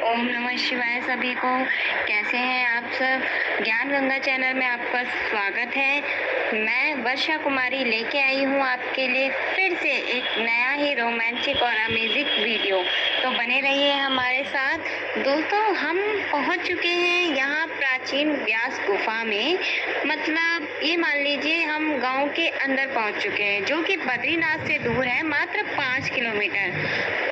ओम नमः शिवाय सभी को। कैसे हैं आप सब? ज्ञान गंगा चैनल में आपका स्वागत है। मैं वर्षा कुमारी लेके आई हूँ आपके लिए फिर से एक नया ही रोमांटिक और अमेजिंग वीडियो। तो बने रहिए हमारे साथ। दोस्तों, हम पहुँच चुके हैं यहाँ प्राचीन व्यास गुफा में। मतलब ये मान लीजिए हम गांव के अंदर पहुँच चुके हैं, जो कि बद्रीनाथ से दूर है, मात्र 5 किलोमीटर।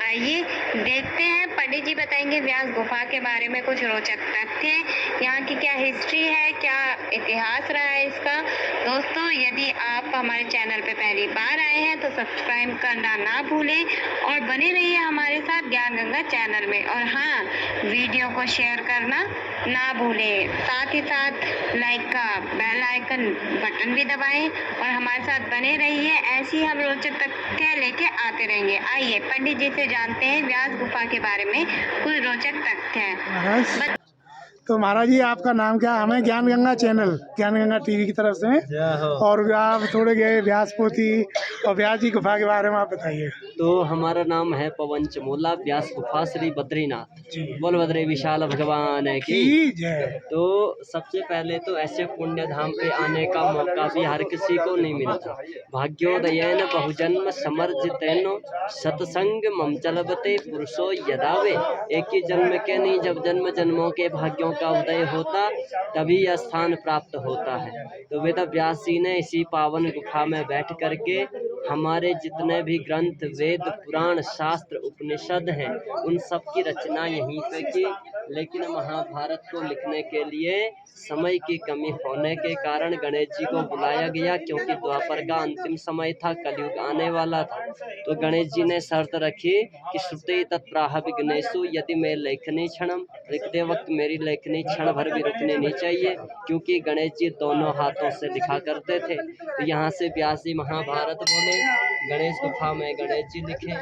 आइए देखते हैं, पंडित जी बताएंगे व्यास गुफा के बारे में कुछ रोचक तथ्य, यहाँ की क्या हिस्ट्री है, क्या इतिहास रहा है इसका। दोस्तों, यदि आप हमारे चैनल पे पहली बार आए हैं तो सब्सक्राइब करना ना भूलें और बने रहिए हमारे साथ ज्ञान गंगा चैनल में। और हाँ, वीडियो को शेयर करना ना भूलें, साथ ही साथ लाइक का बेल आइकन बटन भी दबाएं और हमारे साथ बने रहिए। ऐसी हम रोचक तथ्य लेके आते रहेंगे। आइए पंडित जी से जानते हैं व्यास गुफा के बारे में कुछ रोचक तथ्य। तो महाराज जी, आपका नाम क्या? हमें ज्ञान गंगा चैनल, ज्ञान गंगा टीवी की तरफ से, और आप थोड़े गए व्यास पोथी और व्यास जी गुफा के बारे में आप बताइए। तो हमारा नाम है पवन चमोला, व्यास गुफा श्री बद्रीनाथ। बोल बद्री विशाल भगवान की जय। तो सबसे पहले तो ऐसे पुण्य धाम पे आने का मौका भी हर किसी को नहीं मिलता। भाग्योदयन बहुजन्म समर्जितेनो सत्संग मम चलबते पुरुषो यदावे। एक ही जन्म के नहीं, जब जन्म जन्मों के भाग्यों का उदय होता तभी यह स्थान प्राप्त होता है। तो वेद व्यास जी ने इसी पावन गुफा में बैठ करके हमारे जितने भी ग्रंथ, वेद, पुराण, शास्त्र, उपनिषद हैं, उन सब की रचना यहीं पे की। लेकिन महाभारत को लिखने के लिए समय की कमी होने के कारण गणेश जी को बुलाया गया, क्योंकि द्वापर का अंतिम समय था, कलयुग आने वाला था। तो गणेश जी ने शर्त रखी कि श्रुते तत्प्राह विघ्नेषु यदि मैं लेखनी क्षणम, लिखते वक्त मेरी लेखनी क्षण भर भी रुकनी नहीं चाहिए, क्योंकि गणेश जी दोनों हाथों से लिखा करते थे। तो यहाँ से व्यास जी महाभारत बोले, गणेश गुफा में गणेश जी लिखे।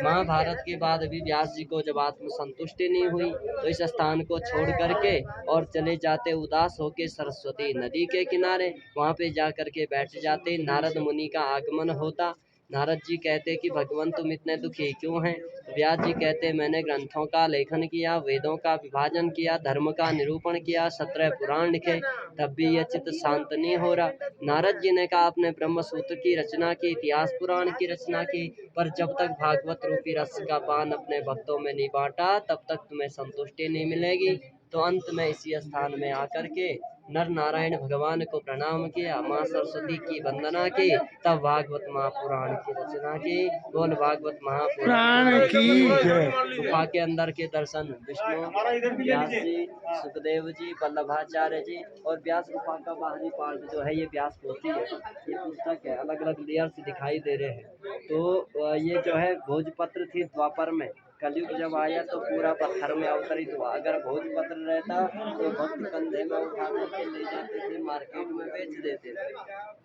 महाभारत के बाद भी व्यास जी को जब आत्म संतुष्टि नहीं हुई तो इस स्थान को छोड़ करके और चले जाते उदास होके सरस्वती नदी के किनारे, वहाँ पे जा करके बैठ जाते। नारद मुनि का आगमन होता। नारद जी कहते कि भगवान तुम इतने दुखी क्यों हैं? व्यास जी कहते मैंने ग्रंथों का लेखन किया, वेदों का विभाजन किया, धर्म का निरूपण किया, 17 पुराण लिखे, तब भी यह चित्त शांत नहीं हो रहा। नारद जी ने कहा आपने ब्रह्म सूत्र की रचना की, इतिहास पुराण की रचना की, पर जब तक भागवत रूपी रस का पान अपने भक्तों में नहीं बांटा तब तक तुम्हें संतुष्टि नहीं मिलेगी। तो अंत में इसी स्थान में आकर के नर नारायण भगवान को प्रणाम किया, माँ सरस्वती की वंदना की, तब भागवत महापुराण की रचना की। बोल भागवत महापुराण की जय। गुफा के अंदर के दर्शन विष्णु, व्यास जी, सुखदेव जी, वल्लभाचार्य जी, और व्यास गुफा का बाहरी पार्ट जो है ये व्यास पोथी है, ये पुस्तक है, अलग अलग लेयर्स दिखाई दे रहे हैं। तो ये जो है भोजपत्र थी द्वापर में, कलयुग जब आया तो पूरा पत्थर में अवतरित हुआ। अगर भोजपत्र रहता तो भक्त कंधे में उठा करके ले जाते थे, मार्केट में बेच देते थे।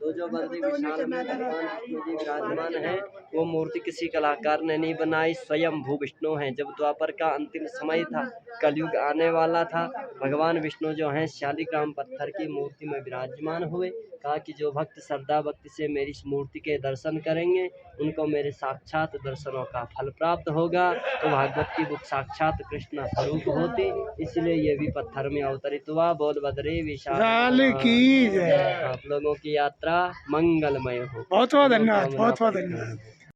तो जो बद्री विशाल में भगवान विष्णु जी विराजमान है, वो मूर्ति किसी कलाकार ने नहीं बनाई, स्वयं भू विष्णु हैं। जब द्वापर का अंतिम समय था, कलयुग आने वाला था, भगवान विष्णु जो हैं शालिग्राम पत्थर की मूर्ति में विराजमान हुए। कहा कि जो भक्त श्रद्धा भक्ति से मेरी इस मूर्ति के दर्शन करेंगे उनको मेरे साक्षात दर्शनों का फल प्राप्त होगा। तो भागवत की बुक साक्षात कृष्ण स्वरूप होती, इसलिए ये भी पत्थर में अवतरित हुआ। बोल बद्री विशाल की जय। आप लोगों की यात्रा मंगलमय हो। बहुत बहुत धन्यवाद, बहुत बहुत धन्यवाद।